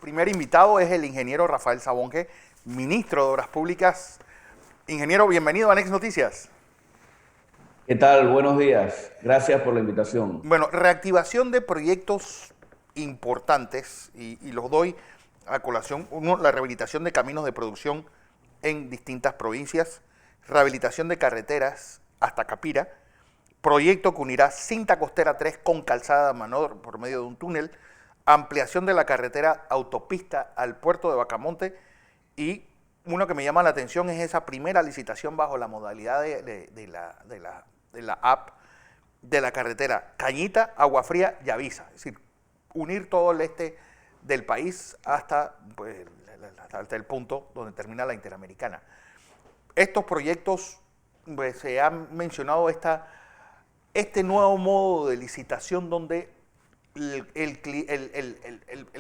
primer invitado es el ingeniero Rafael Sabonge, ministro de Obras Públicas. Ingeniero, bienvenido a Next Noticias. ¿Qué tal? Buenos días. Gracias por la invitación. Bueno, reactivación de proyectos importantes y los doy a colación. Uno, la rehabilitación de caminos de producción en distintas provincias, rehabilitación de carreteras hasta Capira, proyecto que unirá Cinta Costera 3 con Calzada Manor por medio de un túnel, ampliación de la carretera autopista al puerto de Bacamonte y uno que me llama la atención es esa primera licitación bajo la modalidad de la app de la carretera Cañita, Agua Fría y Avisa. Es decir, unir todo el este del país hasta, pues, hasta el punto donde termina la Interamericana. Estos proyectos, pues, se ha mencionado este nuevo modo de licitación donde el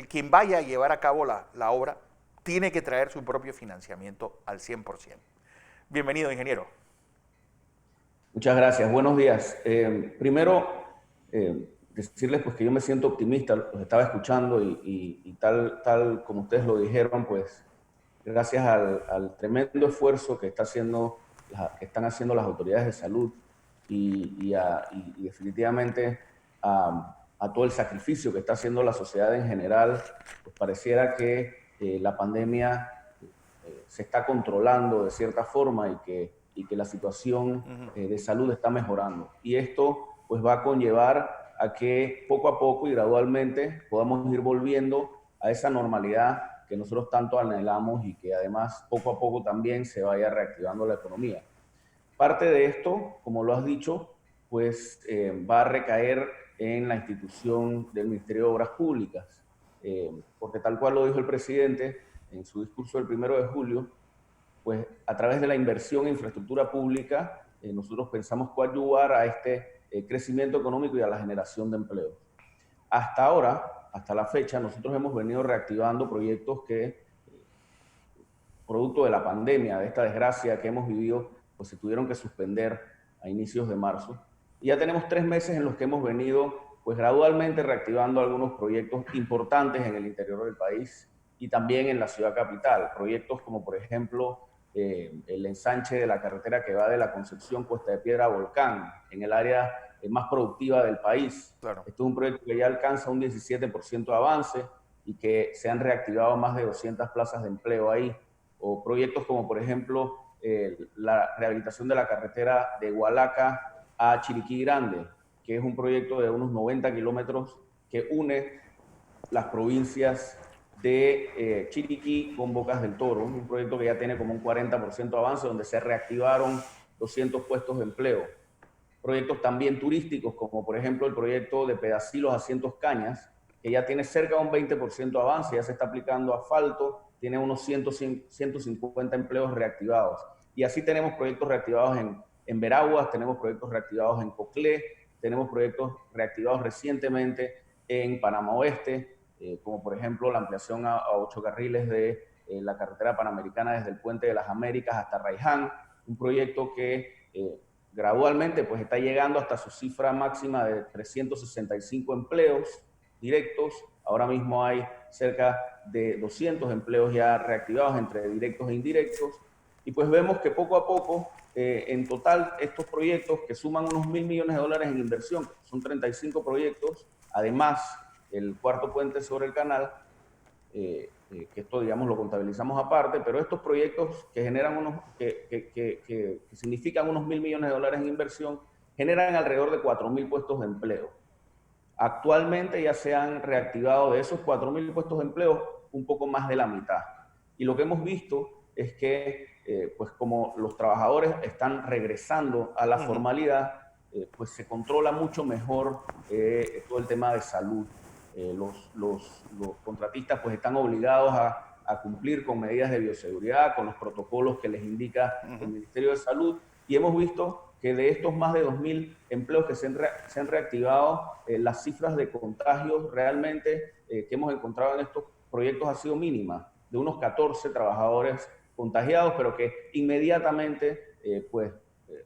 quien vaya a llevar a cabo la obra tiene que traer su propio financiamiento al 100%. Bienvenido, ingeniero. Muchas gracias. Buenos días. Primero, decirles pues, que yo me siento optimista, los estaba escuchando y tal como ustedes lo dijeron, pues gracias al tremendo esfuerzo que que están haciendo las autoridades de salud y definitivamente a todo el sacrificio que está haciendo la sociedad en general, pues pareciera que la pandemia se está controlando de cierta forma y que la situación de salud está mejorando. Y esto pues va a conllevar a que poco a poco y gradualmente podamos ir volviendo a esa normalidad que nosotros tanto anhelamos y que además poco a poco también se vaya reactivando la economía. Parte de esto, como lo has dicho, pues va a recaer en la institución del Ministerio de Obras Públicas, porque tal cual lo dijo el presidente en su discurso del 1 de julio, pues a través de la inversión en infraestructura pública, nosotros pensamos coadyuvar a este crecimiento económico y a la generación de empleo. Hasta ahora, hasta la fecha, nosotros hemos venido reactivando proyectos que, producto de la pandemia, de esta desgracia que hemos vivido, pues se tuvieron que suspender a inicios de marzo. Y ya tenemos 3 meses en los que hemos venido pues gradualmente reactivando algunos proyectos importantes en el interior del país y también en la ciudad capital. Proyectos como por ejemplo el ensanche de la carretera que va de la Concepción Cuesta de Piedra a Volcán, en el área más productiva del país. Claro. Este es un proyecto que ya alcanza un 17% de avance y que se han reactivado más de 200 plazas de empleo ahí. O proyectos como por ejemplo la rehabilitación de la carretera de Hualaca a Chiriquí Grande, que es un proyecto de unos 90 kilómetros que une las provincias de Chiriquí con Bocas del Toro, un proyecto que ya tiene como un 40% de avance, donde se reactivaron 200 puestos de empleo. Proyectos también turísticos, como por ejemplo el proyecto de Pedacilos a Cientos Cañas, que ya tiene cerca de un 20% de avance, ya se está aplicando asfalto, tiene unos 150 empleos reactivados. Y así tenemos proyectos reactivados en Veraguas, tenemos proyectos reactivados en Coclé, tenemos proyectos reactivados recientemente en Panamá Oeste, como por ejemplo la ampliación a 8 carriles de la carretera panamericana desde el Puente de las Américas hasta Raiján, un proyecto que gradualmente pues está llegando hasta su cifra máxima de 365 empleos directos. Ahora mismo hay cerca de 200 empleos ya reactivados entre directos e indirectos. Y pues vemos que poco a poco, en total, estos proyectos que suman unos $1.000 millones en inversión, son 35 proyectos, además el cuarto puente sobre el canal, que esto, digamos, lo contabilizamos aparte, pero estos proyectos que generan que significan unos $1.000 millones en inversión, generan alrededor de 4.000 puestos de empleo. Actualmente ya se han reactivado de esos 4.000 puestos de empleo un poco más de la mitad. Y lo que hemos visto es que, pues como los trabajadores están regresando a la formalidad, pues se controla mucho mejor todo el tema de salud. Los contratistas pues están obligados a cumplir con medidas de bioseguridad, con los protocolos que les indica el Ministerio de Salud, y hemos visto que de estos más de 2.000 empleos que se han reactivado, las cifras de contagios realmente que hemos encontrado en estos proyectos ha sido mínima, de unos 14 trabajadores contagiados, pero que inmediatamente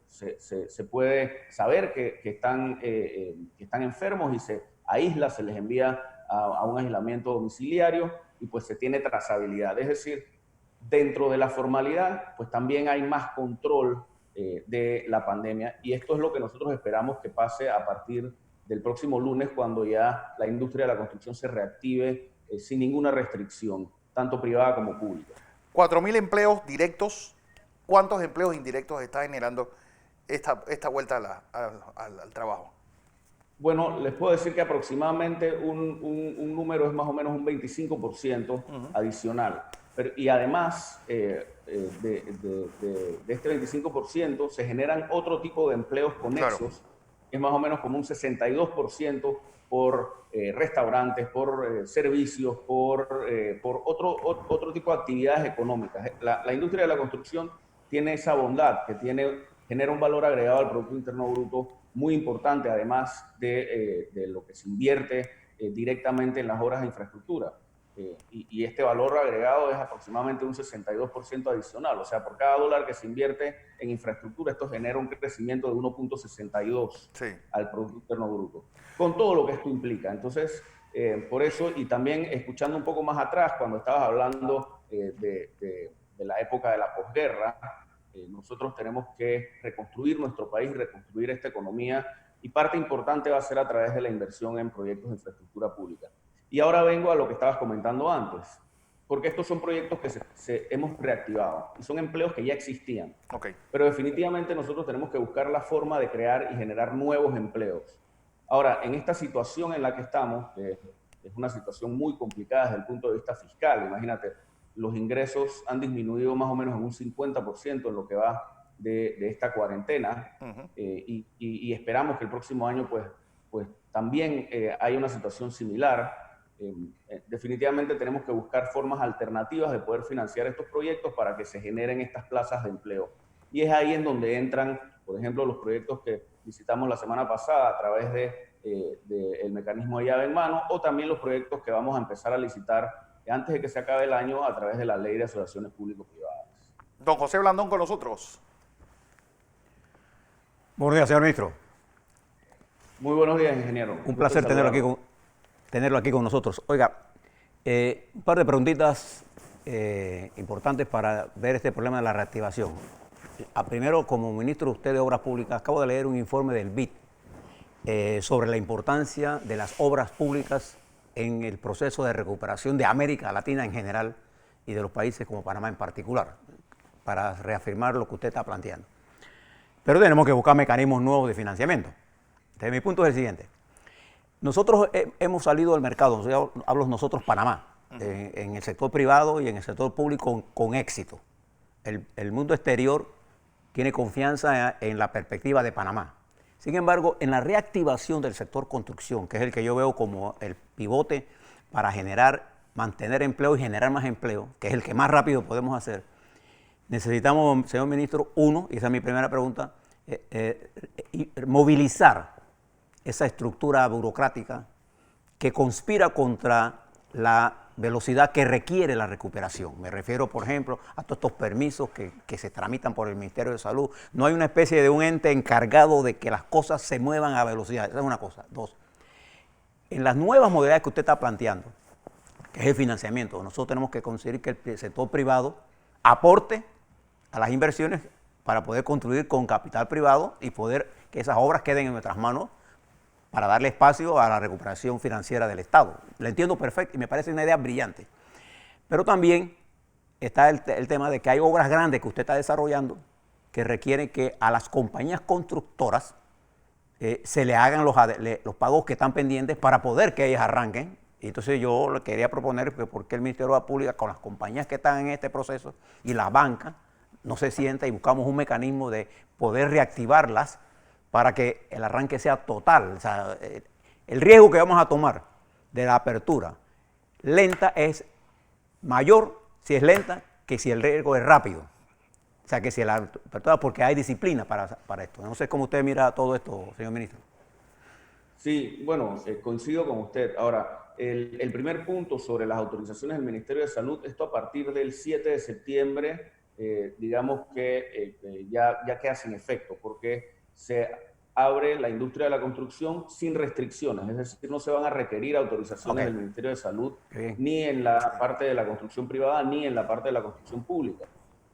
se puede saber que están enfermos y se aísla, se les envía a un aislamiento domiciliario y pues se tiene trazabilidad. Es decir, dentro de la formalidad, pues también hay más control de la pandemia, y esto es lo que nosotros esperamos que pase a partir del próximo lunes, cuando ya la industria de la construcción se reactive sin ninguna restricción, tanto privada como pública. 4.000 empleos directos. ¿Cuántos empleos indirectos está generando esta vuelta al trabajo? Bueno, les puedo decir que aproximadamente un número es más o menos un 25% adicional. Y además de este 25%, se generan otro tipo de empleos conexos, claro, que es más o menos como un 62% por restaurantes, por servicios, por otro tipo de actividades económicas. La industria de la construcción tiene esa bondad, que genera un valor agregado al Producto Interno Bruto muy importante, además de lo que se invierte directamente en las obras de infraestructura. Y este valor agregado es aproximadamente un 62% adicional. O sea, por cada dólar que se invierte en infraestructura, esto genera un crecimiento de 1.62 sí, al Producto Interno Bruto, con todo lo que esto implica. Entonces, por eso, y también escuchando un poco más atrás, cuando estabas hablando de la época de la posguerra, nosotros tenemos que reconstruir nuestro país, reconstruir esta economía, y parte importante va a ser a través de la inversión en proyectos de infraestructura pública. Y ahora vengo a lo que estabas comentando antes, porque estos son proyectos que hemos reactivado y son empleos que ya existían. Okay. Pero definitivamente nosotros tenemos que buscar la forma de crear y generar nuevos empleos. Ahora, en esta situación en la que estamos, que es una situación muy complicada desde el punto de vista fiscal, imagínate, los ingresos han disminuido más o menos en un 50% en lo que va de esta cuarentena, y esperamos que el próximo año pues también haya una situación similar. Definitivamente tenemos que buscar formas alternativas de poder financiar estos proyectos para que se generen estas plazas de empleo. Y es ahí en donde entran, por ejemplo, los proyectos que visitamos la semana pasada a través del mecanismo de llave en mano, o también los proyectos que vamos a empezar a licitar antes de que se acabe el año a través de la Ley de Asociaciones Público-Privadas. Don José Blandón con nosotros. Buenos días, señor ministro. Muy buenos días, ingeniero. Un placer tenerlo aquí con nosotros. Oiga, un par de preguntitas importantes para ver este problema de la reactivación. Primero, como ministro usted de Obras Públicas, acabo de leer un informe del BID sobre la importancia de las obras públicas en el proceso de recuperación de América Latina en general y de los países como Panamá en particular, para reafirmar lo que usted está planteando. Pero tenemos que buscar mecanismos nuevos de financiamiento. Entonces, mi punto es el siguiente. Nosotros hemos salido al mercado, hablo nosotros Panamá, en el sector privado y en el sector público con éxito. El mundo exterior tiene confianza en la perspectiva de Panamá. Sin embargo, en la reactivación del sector construcción, que es el que yo veo como el pivote para mantener empleo y generar más empleo, que es el que más rápido podemos hacer, necesitamos, señor ministro, y esa es mi primera pregunta, movilizar esa estructura burocrática que conspira contra la velocidad que requiere la recuperación. Me refiero, por ejemplo, a todos estos permisos que se tramitan por el Ministerio de Salud. No hay una especie de un ente encargado de que las cosas se muevan a velocidad. Esa es una cosa. Dos, en las nuevas modalidades que usted está planteando, que es el financiamiento, nosotros tenemos que conseguir que el sector privado aporte a las inversiones para poder construir con capital privado y poder que esas obras queden en nuestras manos para darle espacio a la recuperación financiera del Estado. Lo entiendo perfecto y me parece una idea brillante. Pero también está el tema de que hay obras grandes que usted está desarrollando que requieren que a las compañías constructoras se le hagan los pagos que están pendientes para poder que ellas arranquen. Y entonces yo le quería proponer que por qué el Ministerio de la Pública, con las compañías que están en este proceso y la banca, no se sienta y buscamos un mecanismo de poder reactivarlas para que el arranque sea total. O sea, el riesgo que vamos a tomar de la apertura lenta es mayor si es lenta que si el riesgo es rápido. O sea, que si la apertura, porque hay disciplina para esto. No sé cómo usted mira todo esto, señor ministro. Sí, bueno, coincido con usted. Ahora, el primer punto sobre las autorizaciones del Ministerio de Salud, esto a partir del 7 de septiembre, digamos que ya queda sin efecto, porque se abre la industria de la construcción sin restricciones, es decir, no se van a requerir autorizaciones del Ministerio de Salud, ni en la parte de la construcción privada, ni en la parte de la construcción pública.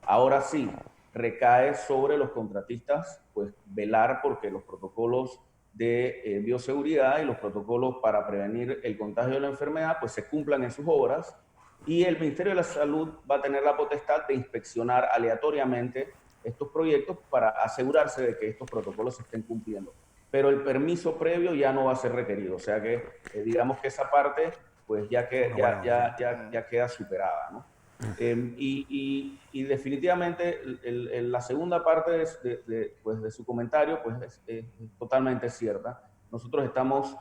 Ahora sí, recae sobre los contratistas, pues, velar porque los protocolos de bioseguridad y los protocolos para prevenir el contagio de la enfermedad, pues, se cumplan en sus obras, y el Ministerio de la Salud va a tener la potestad de inspeccionar aleatoriamente estos proyectos para asegurarse de que estos protocolos se estén cumpliendo. Pero el permiso previo ya no va a ser requerido, o sea que digamos que esa parte pues ya queda superada, ¿no? Y definitivamente la segunda parte de su comentario pues es totalmente cierta. Nosotros estamos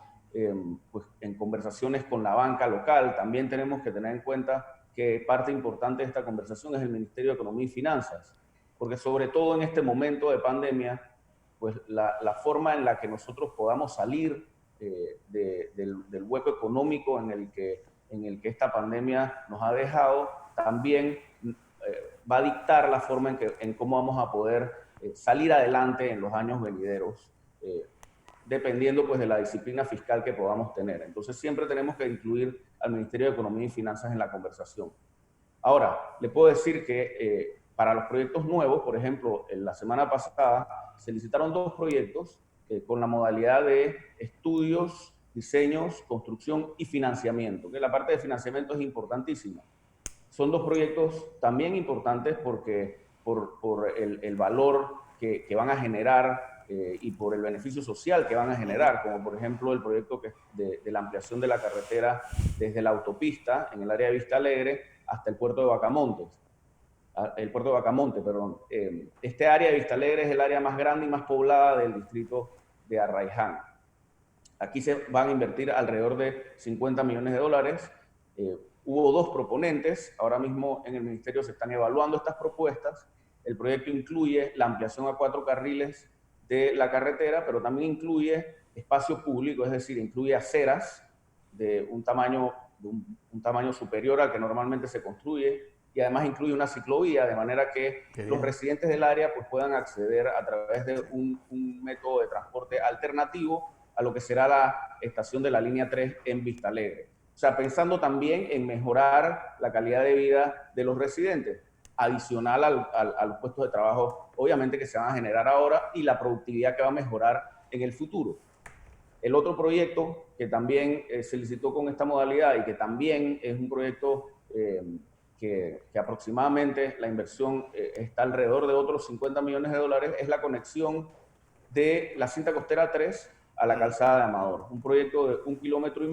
pues, en conversaciones con la banca local. También tenemos que tener en cuenta que parte importante de esta conversación es el Ministerio de Economía y Finanzas, porque sobre todo en este momento de pandemia, pues la forma en la que nosotros podamos salir del hueco económico en el que esta pandemia nos ha dejado, también va a dictar la forma en cómo vamos a poder salir adelante en los años venideros, dependiendo pues de la disciplina fiscal que podamos tener. Entonces siempre tenemos que incluir al Ministerio de Economía y Finanzas en la conversación. Ahora, le puedo decir que para los proyectos nuevos, por ejemplo, en la semana pasada se licitaron 2 proyectos con la modalidad de estudios, diseños, construcción y financiamiento, que la parte de financiamiento es importantísima. Son 2 proyectos también importantes porque por el valor que van a generar y por el beneficio social que van a generar, como por ejemplo el proyecto de la ampliación de la carretera desde la autopista en el área de Vista Alegre hasta el puerto de Bacamonte. Este área de Vista Alegre es el área más grande y más poblada del distrito de Arraiján. Aquí se van a invertir alrededor de $50 millones. Hubo 2 proponentes, ahora mismo en el ministerio se están evaluando estas propuestas. El proyecto incluye la ampliación a 4 carriles de la carretera, pero también incluye espacio público, es decir, incluye aceras de un tamaño superior al que normalmente se construye, y además incluye una ciclovía, de manera que los residentes del área pues, puedan acceder a través de un método de transporte alternativo a lo que será la estación de la línea 3 en Vista Alegre. O sea, pensando también en mejorar la calidad de vida de los residentes, adicional a los puestos de trabajo, obviamente, que se van a generar ahora y la productividad que va a mejorar en el futuro. El otro proyecto que también se licitó con esta modalidad y que también es un proyecto que aproximadamente la inversión está alrededor de otros $50 millones, es la conexión de la cinta costera 3 a la calzada de Amador. Un proyecto de 1,5 kilómetros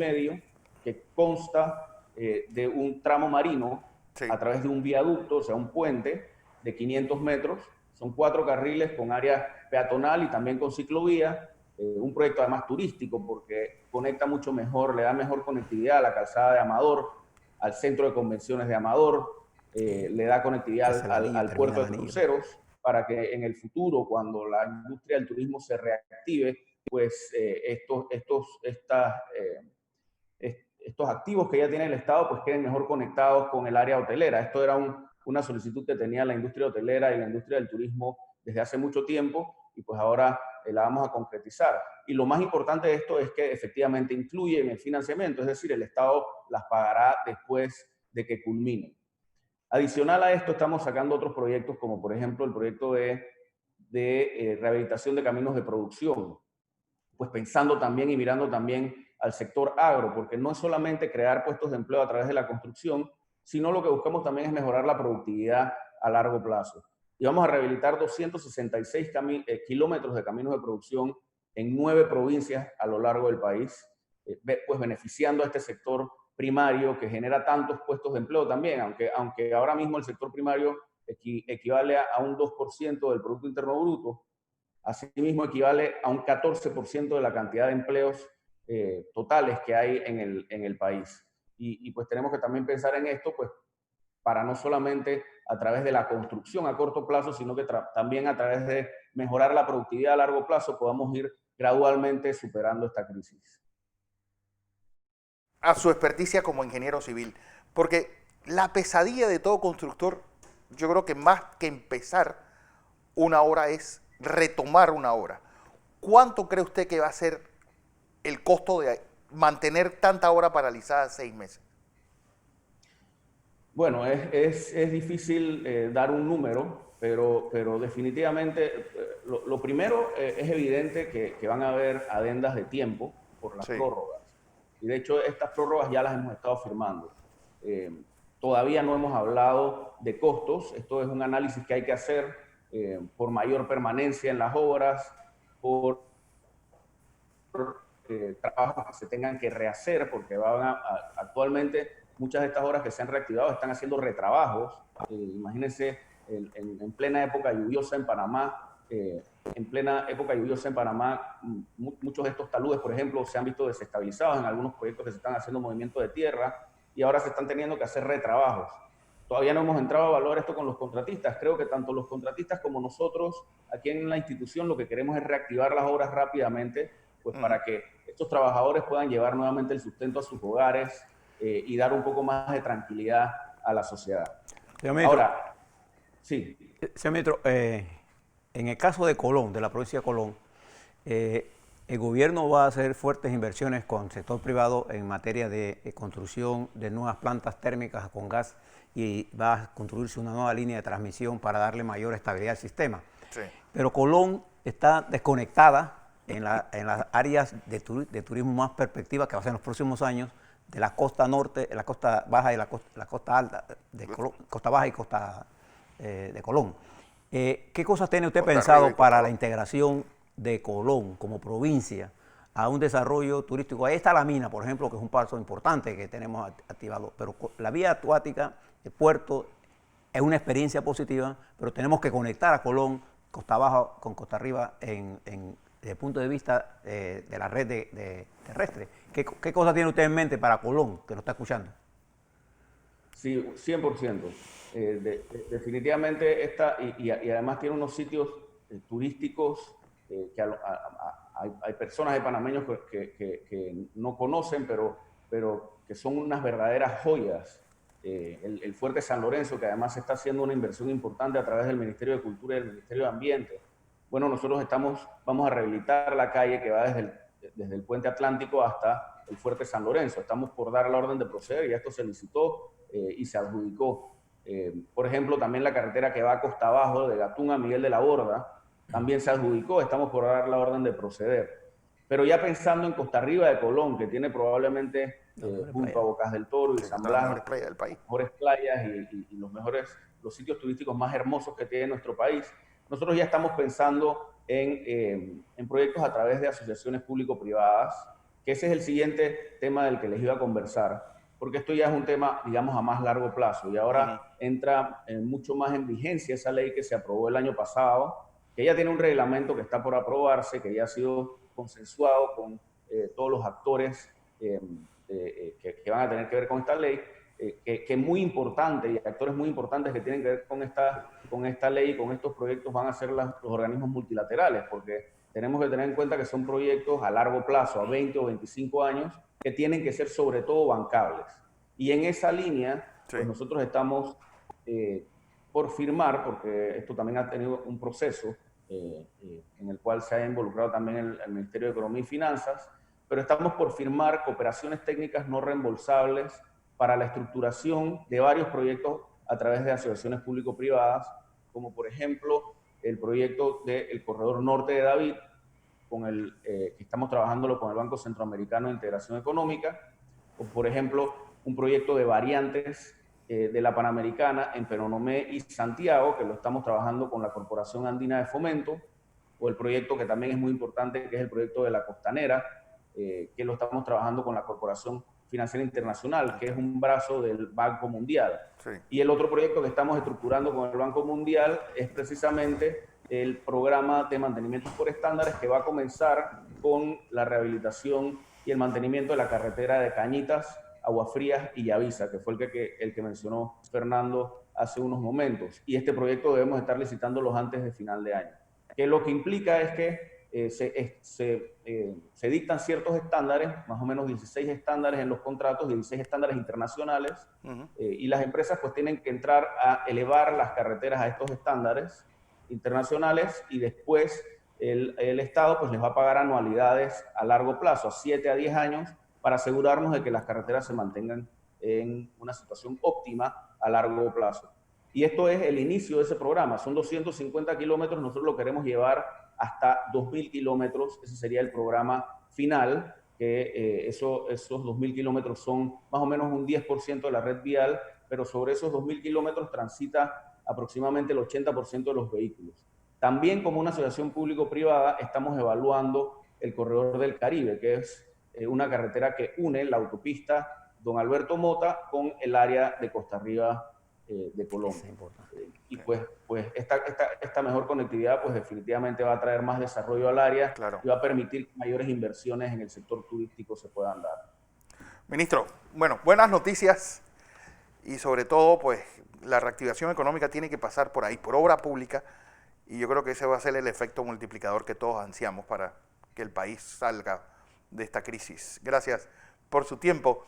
que consta de un tramo marino a través de un viaducto, o sea, un puente de 500 metros. Son 4 carriles con área peatonal y también con ciclovía. Un proyecto además turístico porque conecta mucho mejor, le da mejor conectividad a la calzada de Amador, al centro de convenciones de Amador, le da conectividad al puerto de cruceros, para que en el futuro, cuando la industria del turismo se reactive, pues estos activos que ya tiene el Estado pues queden mejor conectados con el área hotelera. Esto era una solicitud que tenía la industria hotelera y la industria del turismo desde hace mucho tiempo, y pues ahora la vamos a concretizar. Y lo más importante de esto es que efectivamente incluye en el financiamiento, es decir, el Estado las pagará después de que culminen. Adicional a esto, estamos sacando otros proyectos, como por ejemplo el proyecto de rehabilitación de caminos de producción, pues pensando también y mirando también al sector agro, porque no es solamente crear puestos de empleo a través de la construcción, sino lo que buscamos también es mejorar la productividad a largo plazo. Y vamos a rehabilitar 266 kilómetros de caminos de producción en 9 provincias a lo largo del país, pues beneficiando a este sector primario que genera tantos puestos de empleo también, aunque ahora mismo el sector primario equivale a un 2% del Producto Interno Bruto, asimismo equivale a un 14% de la cantidad de empleos totales que hay en el país. Y pues tenemos que también pensar en esto, pues para no solamente a través de la construcción a corto plazo, sino que también a través de mejorar la productividad a largo plazo podamos ir gradualmente superando esta crisis. A su experticia como ingeniero civil, porque la pesadilla de todo constructor, yo creo que más que empezar una obra es retomar una obra. ¿cuánto cree usted que va a ser el costo de mantener tanta obra paralizada 6 meses? Bueno, es difícil dar un número, pero definitivamente lo primero es evidente que van a haber adendas de tiempo por las Sí. prórrogas. Y de hecho estas prórrogas ya las hemos estado firmando. Todavía no hemos hablado de costos. Esto es un análisis que hay que hacer por mayor permanencia en las obras, por trabajos que se tengan que rehacer, porque actualmente muchas de estas obras que se han reactivado están haciendo retrabajos. Imagínense en plena época lluviosa en Panamá, muchos de estos taludes, por ejemplo, se han visto desestabilizados en algunos proyectos que se están haciendo movimiento de tierra y ahora se están teniendo que hacer retrabajos. Todavía no hemos entrado a evaluar esto con los contratistas. Creo que tanto los contratistas como nosotros aquí en la institución lo que queremos es reactivar las obras rápidamente, pues para que estos trabajadores puedan llevar nuevamente el sustento a sus hogares y dar un poco más de tranquilidad a la sociedad. Señor ministro, ahora, sí. Señor ministro, en el caso de Colón, de la provincia de Colón, el gobierno va a hacer fuertes inversiones con el sector privado en materia de construcción de nuevas plantas térmicas con gas y va a construirse una nueva línea de transmisión para darle mayor estabilidad al sistema. Sí. Pero Colón está desconectada en las áreas de turismo más perspectiva que va a ser en los próximos años de la costa norte, la costa baja y la costa alta, de Colón, costa baja y costa de Colón. ¿Qué cosas tiene usted pensado para la integración de Colón como provincia a un desarrollo turístico? Ahí está la mina, por ejemplo, que es un paso importante que tenemos activado, pero la vía acuática, el puerto, es una experiencia positiva, pero tenemos que conectar a Colón, costa baja con costa arriba desde el punto de vista de la red terrestre. ¿Qué cosas tiene usted en mente para Colón, que nos está escuchando? Sí, 100%. Definitivamente y además tiene unos sitios turísticos que hay personas de panameños que no conocen, pero que son unas verdaderas joyas. El Fuerte San Lorenzo, que además está haciendo una inversión importante a través del Ministerio de Cultura y del Ministerio de Ambiente. Bueno, nosotros vamos a rehabilitar la calle que va desde el Puente Atlántico hasta el Fuerte San Lorenzo. Estamos por dar la orden de proceder y esto se licitó y se adjudicó. Por ejemplo, también la carretera que va a Costa Abajo, de Gatún a Miguel de la Borda, también se adjudicó, estamos por dar la orden de proceder. Pero ya pensando en Costa Arriba de Colón, que tiene probablemente junto a Bocas del Toro y San Blas, las mejores playas del país, mejores playas y los sitios turísticos más hermosos que tiene nuestro país, nosotros ya estamos pensando en proyectos a través de asociaciones público-privadas, que ese es el siguiente tema del que les iba a conversar, porque esto ya es un tema, digamos, a más largo plazo, y ahora entra mucho más en vigencia esa ley que se aprobó el año pasado, que ya tiene un reglamento que está por aprobarse, que ya ha sido consensuado con todos los actores que van a tener que ver con esta ley, que es muy importante, y actores muy importantes que tienen que ver con esta ley y con estos proyectos van a ser los organismos multilaterales, porque tenemos que tener en cuenta que son proyectos a largo plazo, a 20 o 25 años, que tienen que ser sobre todo bancables. Y en esa línea, pues nosotros estamos por firmar, porque esto también ha tenido un proceso en el cual se ha involucrado también el Ministerio de Economía y Finanzas, pero estamos por firmar cooperaciones técnicas no reembolsables para la estructuración de varios proyectos a través de asociaciones público-privadas, como por ejemplo el proyecto del Corredor Norte de David, que estamos trabajándolo con el Banco Centroamericano de Integración Económica, o por ejemplo un proyecto de variantes de la Panamericana en Penonomé y Santiago, que lo estamos trabajando con la Corporación Andina de Fomento, o el proyecto que también es muy importante, que es el proyecto de la Costanera, que lo estamos trabajando con la Corporación Financiera Internacional, que es un brazo del Banco Mundial. Sí. Y el otro proyecto que estamos estructurando con el Banco Mundial es precisamente el programa de mantenimiento por estándares, que va a comenzar con la rehabilitación y el mantenimiento de la carretera de Cañitas, Aguafrías y Yavisa, que fue el que mencionó Fernando hace unos momentos. Y este proyecto debemos estar licitándolo antes de final de año. Que lo que implica es que se dictan ciertos estándares, más o menos 16 estándares en los contratos, 16 estándares internacionales, y las empresas pues tienen que entrar a elevar las carreteras a estos estándares internacionales y después el Estado pues les va a pagar anualidades a largo plazo, a 7 a 10 años, para asegurarnos de que las carreteras se mantengan en una situación óptima a largo plazo. Y esto es el inicio de ese programa. Son 250 kilómetros, nosotros lo queremos llevar hasta 2.000 kilómetros. Ese sería el programa final, que esos 2.000 kilómetros son más o menos un 10% de la red vial, pero sobre esos 2.000 kilómetros transita aproximadamente el 80% de los vehículos. También como una asociación público-privada estamos evaluando el Corredor del Caribe, que es una carretera que une la autopista Don Alberto Mota con el área de Costa Arriba de Colombia. Y pues esta mejor conectividad pues definitivamente va a traer más desarrollo al área, Claro. y va a permitir que mayores inversiones en el sector turístico se puedan dar. Ministro, bueno, buenas noticias y sobre todo pues la reactivación económica tiene que pasar por ahí, por obra pública, y yo creo que ese va a ser el efecto multiplicador que todos ansiamos para que el país salga de esta crisis. Gracias por su tiempo.